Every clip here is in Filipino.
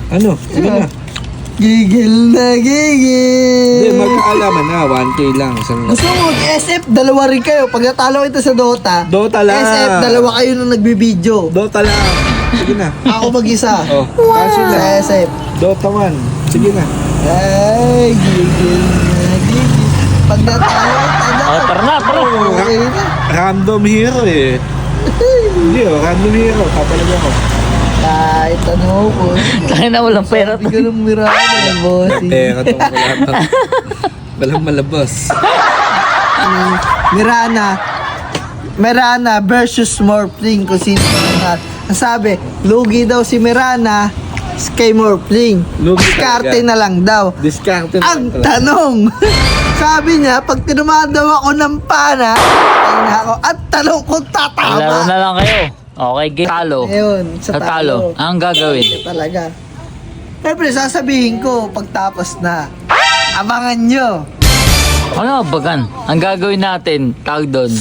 Ano? Sige na. Gigil na gigil. Hindi, magkaalaman na. 1K lang. Isang Gusto mo, SF, dalawa rin kayo. Pag natalo ito sa Dota, Dota lang. SF, dalawa kayo nung nagbibideo. Dota lang. Sige na. Ako mag-isa. Oh, kasi Sa na. SF. Dota 1. Sige na. Ay, gigil na gigil. Pag natalo, Tara na, tara. okay na. Random hero eh. Hindi oh, random hero. Papalag ako. Kahit ano ko. Tayo na walang pera. Hindi ko nang mirana, boss. Pera to. Wala to. Walang malabas. Mirana versus Morphling kung sino ang sabi, lugi daw si Mirana kay Morphling. Lugi Diskarte talaga. na lang daw. Discount na Ang talaga. tanong, sabi niya, pag tinumaan daw ako ng pana, ay na ako, at tanong kung Laro tatama. na lang kayo. Okay, game. Talo. Ayun, sa Talo. Anong gagawin? Talaga. Siyempre, sasabihin ko, pagtapos na, abangan nyo. Ano bagan? Ang gagawin natin, tawag doon.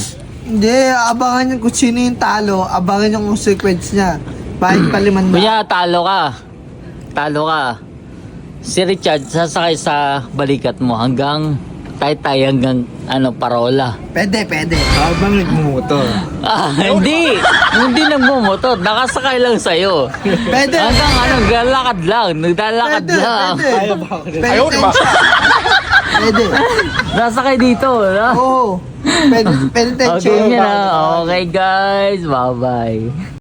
Hindi, abangan nyo kung sino yung talo, abangan yung consequence niya. Bakit paliman ba? Kuya, talo ka. Talo ka. Si Richard, sasakay sa balikat mo hanggang tay hanggang parola. Pwede. Habang nagmumotor. Hindi! Hindi nagmumotor. Nakasakay lang sa'yo. Pwede. Hanggang naglalakad lang. Naglalakad Pwede, lang. pwede. Ayaw, di ba? Pwede. Nasakay dito. No? Oo. Pwede, Okay, yun na. Okay, guys. Bye-bye.